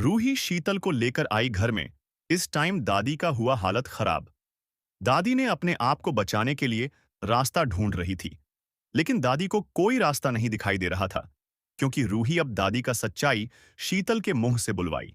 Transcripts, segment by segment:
रूही शीतल को लेकर आई घर में। इस टाइम दादी का हुआ हालत खराब। दादी ने अपने आप को बचाने के लिए रास्ता ढूंढ रही थी, लेकिन दादी को कोई रास्ता नहीं दिखाई दे रहा था, क्योंकि रूही अब दादी का सच्चाई शीतल के मुंह से बुलवाई।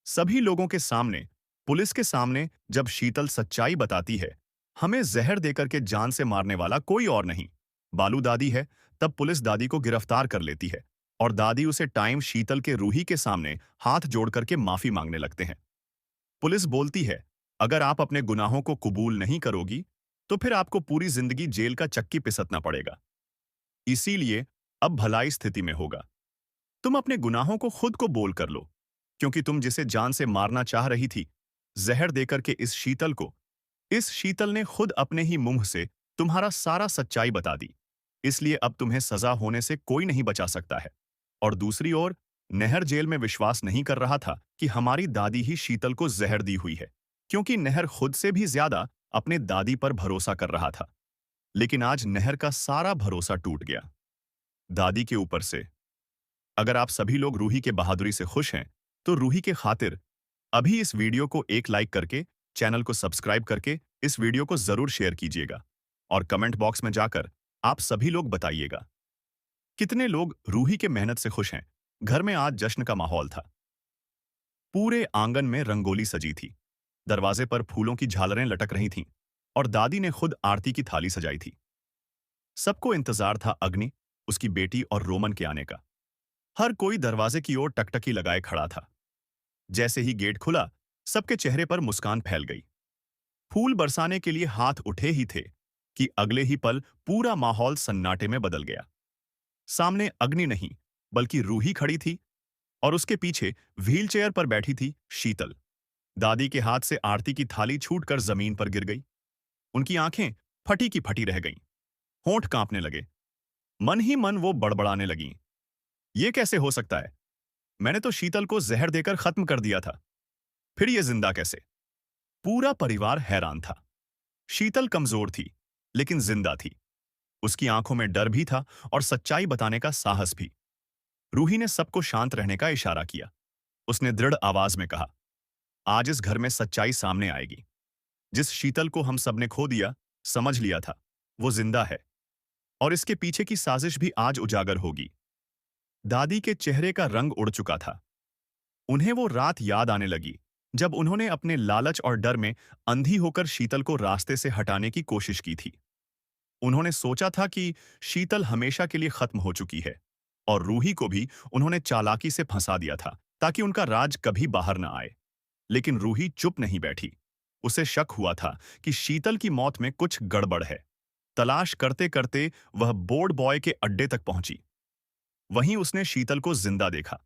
सभी लोगों के सामने, पुलिस के सामने जब शीतल सच्चाई बताती है, हमें जहर देकर के जान से मारने वाला कोई और नहीं, बालू दादी है। तब पुलिस दादी को गिरफ्तार कर लेती है और दादी उसे टाइम शीतल के रूही के सामने हाथ जोड़ करके माफी मांगने लगते हैं। पुलिस बोलती है, अगर आप अपने गुनाहों को कबूल नहीं करोगी, तो फिर आपको पूरी जिंदगी जेल का चक्की पिसतना पड़ेगा। इसीलिए अब भलाई स्थिति में होगा, तुम अपने गुनाहों को खुद को बोल कर लो, क्योंकि तुम जिसे जान से मारना चाह रही थी, जहर देकर के इस शीतल ने खुद अपने ही मुंह से तुम्हारा सारा सच्चाई बता दी। इसलिए अब तुम्हें सजा होने से कोई नहीं बचा सकता है। और दूसरी ओर, नहर जेल में विश्वास नहीं कर रहा था कि हमारी दादी ही शीतल को जहर दी हुई है, क्योंकि नहर खुद से भी ज्यादा अपने दादी पर भरोसा कर रहा था। लेकिन आज नहर का सारा भरोसा टूट गया, दादी के ऊपर से। अगर आप सभी लोग रूही के बहादुरी से खुश हैं, तो रूही के खातिर अभी इस वीडियो को एक लाइक करके, चैनल को सब्सक्राइब करके इस वीडियो को जरूर शेयर कीजिएगा। और कमेंट बॉक्स में जाकर आप सभी लोग बताइएगा, कितने लोग रूही के मेहनत से खुश हैं। घर में आज जश्न का माहौल था। पूरे आंगन में रंगोली सजी थी, दरवाजे पर फूलों की झालरें लटक रही थीं, और दादी ने खुद आरती की थाली सजाई थी। सबको इंतजार था अग्नि, उसकी बेटी और रोमन के आने का। हर कोई दरवाजे की ओर टकटकी लगाए खड़ा था। जैसे ही गेट खुला, सबके चेहरे पर मुस्कान फैल गई। फूल बरसाने के लिए हाथ उठे ही थे कि अगले ही पल पूरा माहौल सन्नाटे में बदल गया। सामने अग्नि नहीं, बल्कि रूही खड़ी थी, और उसके पीछे व्हीलचेयर पर बैठी थी शीतल। दादी के हाथ से आरती की थाली छूटकर जमीन पर गिर गई। उनकी आंखें फटी की फटी रह गईं, होंठ कांपने लगे। मन ही मन वो बड़बड़ाने लगीं, ये कैसे हो सकता है? मैंने तो शीतल को जहर देकर खत्म कर दिया था, फिर ये जिंदा कैसे? पूरा परिवार हैरान था। शीतल कमजोर थी, लेकिन जिंदा थी। उसकी आंखों में डर भी था और सच्चाई बताने का साहस भी। रूही ने सबको शांत रहने का इशारा किया। उसने दृढ़ आवाज में कहा, आज इस घर में सच्चाई सामने आएगी। जिस शीतल को हम सबने खो दिया, समझ लिया था, वो जिंदा है, और इसके पीछे की साजिश भी आज उजागर होगी। दादी के चेहरे का रंग उड़ चुका था। उन्हें वो रात याद आने लगी, जब उन्होंने अपने लालच और डर में अंधी होकर शीतल को रास्ते से हटाने की कोशिश की थी। उन्होंने सोचा था कि शीतल हमेशा के लिए खत्म हो चुकी है, और रूही को भी उन्होंने चालाकी से फंसा दिया था, ताकि उनका राज कभी बाहर न आए। लेकिन रूही चुप नहीं बैठी। उसे शक हुआ था कि शीतल की मौत में कुछ गड़बड़ है। तलाश करते करते वह बोर्ड बॉय के अड्डे तक पहुंची। वहीं उसने शीतल को जिंदा देखा,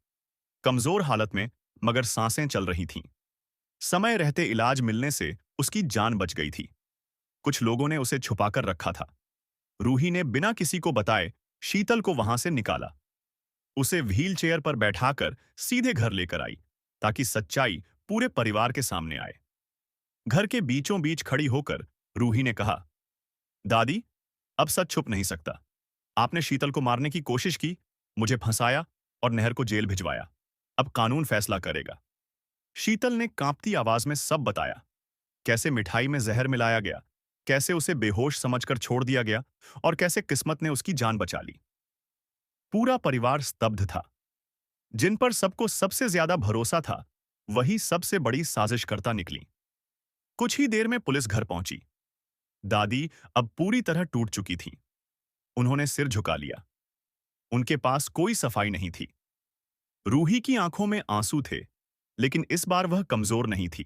कमजोर हालत में, मगर सांसें चल रही थीं। समय रहते इलाज मिलने से उसकी जान बच गई थी। कुछ लोगों ने उसे छुपाकर रखा था। रूही ने बिना किसी को बताए शीतल को वहां से निकाला। उसे व्हील चेयर पर बैठाकर सीधे घर लेकर आई, ताकि सच्चाई पूरे परिवार के सामने आए। घर के बीचों बीच खड़ी होकर रूही ने कहा, दादी, अब सच छुप नहीं सकता। आपने शीतल को मारने की कोशिश की, मुझे फंसाया और नहर को जेल भिजवाया। अब कानून फैसला करेगा। शीतल ने कांपती आवाज में सब बताया, कैसे मिठाई में जहर मिलाया गया, कैसे उसे बेहोश समझकर छोड़ दिया गया, और कैसे किस्मत ने उसकी जान बचा ली। पूरा परिवार स्तब्ध था। जिन पर सबको सबसे ज्यादा भरोसा था, वही सबसे बड़ी साजिशकर्ता निकली। कुछ ही देर में पुलिस घर पहुंची। दादी अब पूरी तरह टूट चुकी थी। उन्होंने सिर झुका लिया। उनके पास कोई सफाई नहीं थी। रूही की आंखों में आंसू थे, लेकिन इस बार वह कमजोर नहीं थी।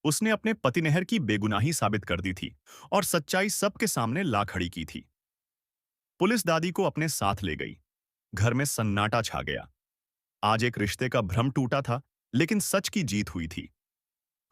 उसने अपने पति नहर की बेगुनाही साबित कर दी थी, और सच्चाई सबके सामने ला खड़ी की थी। पुलिस दादी को अपने साथ ले गई। घर में सन्नाटा छा गया। आज एक रिश्ते का भ्रम टूटा था, लेकिन सच की जीत हुई थी।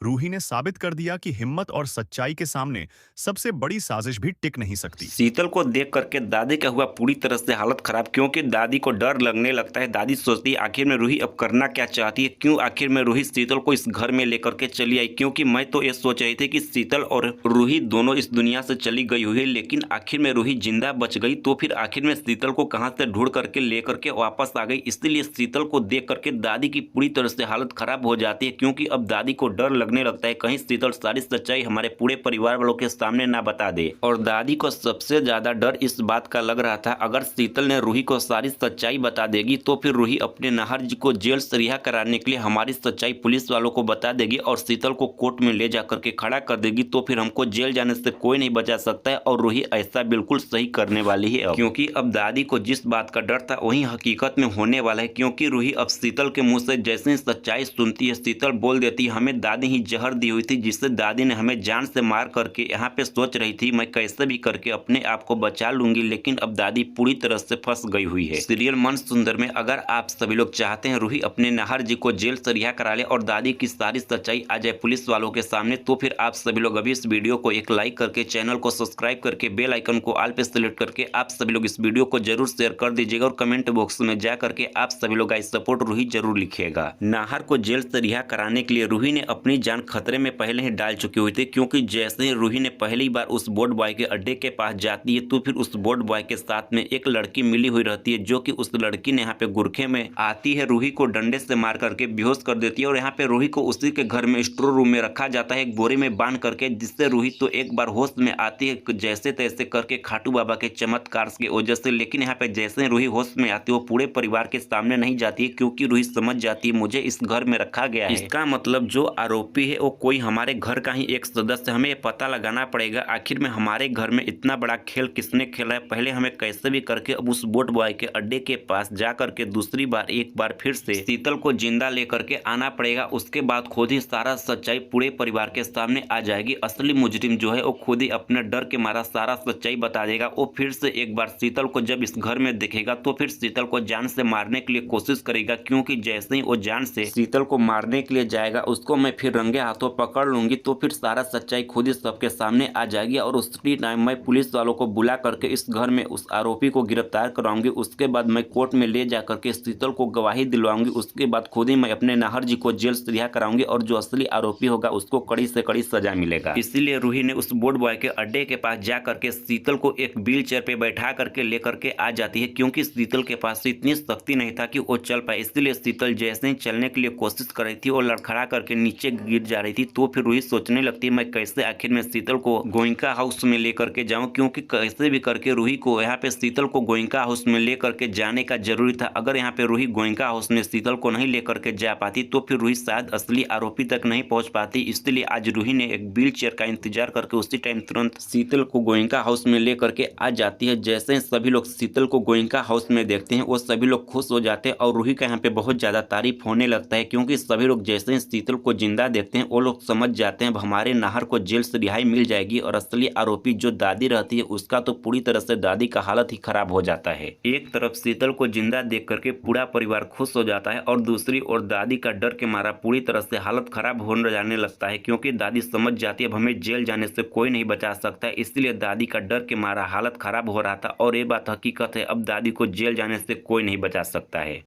रूही ने साबित कर दिया कि हिम्मत और सच्चाई के सामने सबसे बड़ी साजिश भी टिक नहीं सकती। शीतल को देख करके दादी का हुआ पूरी तरह से हालत खराब, क्योंकि दादी को डर लगने लगता है। दादी सोचती है आखिर में रूही अब करना क्या चाहती है, क्यों आखिर में रूही शीतल को इस घर में लेकर के चली आई। क्योंकि मैं तो ये सोच रही थी कि शीतल और रूही दोनों इस दुनिया से चली गई हुई है, लेकिन आखिर में रूही जिंदा बच गई। तो फिर आखिर में शीतल को कहाँ से ढूंढ करके लेकर के वापस आ गई। इसलिए शीतल को देख करके दादी की पूरी तरह से हालत खराब हो जाती है, क्योंकि अब दादी को डर लगने लगता है कहीं शीतल सारी सच्चाई हमारे पूरे परिवार वालों के सामने ना बता दे। और दादी को सबसे ज्यादा डर इस बात का लग रहा था, अगर शीतल ने रूही को सारी सच्चाई बता देगी तो फिर रूही अपने नाहर जी को जेल से रिहा कराने के लिए हमारी सच्चाई पुलिस वालों को बता देगी और शीतल को कोर्ट में ले जाकर के खड़ा कर देगी। तो फिर हमको जेल जाने से कोई नहीं बचा सकता है। और रूही ऐसा बिल्कुल सही करने वाली है क्योंकि अब दादी को जिस बात का डर था वही हकीकत में होने वाला है। क्योंकि रूही अब शीतल के मुंह से जैसे ही सच्चाई सुनती है, शीतल बोल देती है हमें दादी ही जहर दी हुई थी, जिससे दादी ने हमें जान से मार करके यहाँ पे सोच रही थी मैं कैसे भी करके अपने आप को बचा लूंगी, लेकिन अब दादी पूरी तरह से फंस गई हुई है। सीरियल मन सुंदर में अगर आप सभी लोग चाहते हैं रूही अपने नाहर जी को जेल से रिहा करा ले और दादी की सारी सच्चाई आ जाए पुलिस वालों के सामने, तो फिर आप सभी लोग अभी इस वीडियो को एक लाइक करके चैनल को सब्सक्राइब करके बेल आइकन को ऑल पे सेलेक्ट करके आप सभी लोग इस वीडियो को जरूर शेयर कर दीजिएगा और कमेंट बॉक्स में जा करके आप सभी लोग गाइस सपोर्ट रूही जरूर लिखिएगा। नाहर को जेल से रिहा कराने के लिए रूही ने अपनी जान खतरे में पहले ही डाल चुकी हुई थी, क्योंकि जैसे ही रूही ने पहली बार उस बोट बॉय के अड्डे के पास जाती है तो फिर उस बोट बॉय के साथ में एक लड़की मिली हुई रहती है, जो कि उस लड़की ने यहाँ पे गुरखे में आती है, रूही को डंडे से मार करके बेहोश कर देती है और यहाँ पे रूही को उसी के घर में स्टोर रूम में रखा जाता है एक बोरे में बांध करके, जिससे रूही तो एक बार होश में आती है जैसे तैसे करके खाटू बाबा के चमत्कार की वजह से। लेकिन यहाँ पे जैसे रूही होश में आती है वो पूरे परिवार के सामने नहीं जाती है, क्योंकि रूही समझ जाती है मुझे इस घर में रखा गया है, इसका मतलब जो आरोपी है वो कोई हमारे घर का ही एक सदस्य। हमें ये पता लगाना पड़ेगा आखिर में हमारे घर में इतना बड़ा खेल किसने खेला है। पहले हमें कैसे भी करके अब उस बोट बॉय के अड्डे के पास जा करके दूसरी बार एक बार फिर से शीतल को जिंदा लेकर के आना पड़ेगा। उसके बाद खुद ही सारा सच्चाई पूरे परिवार के सामने आ जाएगी। असली मुजरिम जो है वो खुद ही अपने डर के मारा सारा सच्चाई बता देगा। वो फिर से एक बार शीतल को जब इस घर में देखेगा तो फिर शीतल को जान से मारने के लिए कोशिश करेगा, क्योंकि जैसे ही वो जान से शीतल को मारने के लिए जाएगा उसको मैं फिर रंगे हाथों पकड़ लूंगी। तो फिर सारा सच्चाई खुद ही सबके सामने आ जाएगी और उसी टाइम मैं पुलिस वालों को बुला करके इस घर में उस आरोपी को गिरफ्तार कराऊंगी। उसके बाद मैं कोर्ट में ले जा करके शीतल को गवाही दिलवाऊंगी। उसके बाद खुद ही मैं अपने नाहर जी को जेल से रिहा कराऊंगी और जो असली आरोपी होगा उसको कड़ी से कड़ी सजा मिलेगा। इसीलिए रूही ने उस बोट बॉय के अड्डे के पास जा करके शीतल को एक व्हील चेयर पे बैठा करके लेकर के आ जाती है, क्योंकि शीतल के पास इतनी शक्ति नहीं था कि वो चल पाए। इसलिए शीतल जैसे ही चलने के लिए कोशिश कर रही थी और लड़खड़ा करके नीचे गिर जा रही थी। तो फिर रूही सोचने लगती है मैं कैसे आखिर में शीतल को गोइंका हाउस में लेकर के जाऊं, क्योंकि कैसे भी करके रूही को यहाँ पे शीतल को गोइंका हाउस में लेकर के जाने का जरूरी था। अगर यहाँ पे रूही गोइंका हाउस में शीतल को नहीं लेकर के जा पाती तो फिर रूही शायद असली आरोपी तक नहीं पहुंच पाती। इसलिए आज रूही ने एक व्हील चेयर का इंतजार करके उसी टाइम तुरंत शीतल को गोइंका हाउस में लेकर के आ जाती है। जैसे ही सभी लोग शीतल को गोइंका हाउस में देखते हैं वो सभी लोग खुश हो जाते हैं और रूही का यहाँ पे बहुत ज्यादा तारीफ होने लगता है, क्योंकि सभी लोग जैसे ही शीतल को जिंदा देखते हैं वो लोग समझ जाते हैं हमारे नाहर को जेल से रिहाई मिल जाएगी और असली आरोपी जो दादी रहती है उसका तो पूरी तरह से दादी का हालत ही खराब हो जाता है। एक तरफ शीतल को जिंदा देख करके पूरा परिवार खुश हो जाता है और दूसरी ओर दादी का डर के मारा पूरी तरह से हालत खराब होने जाने लगता है, क्योंकि दादी समझ जाती है अब हमें जेल जाने से कोई नहीं बचा सकता है। इसलिए दादी का डर के मारा हालत खराब हो रहा था और ये बात हकीकत है, अब दादी को जेल जाने से कोई नहीं बचा सकता है।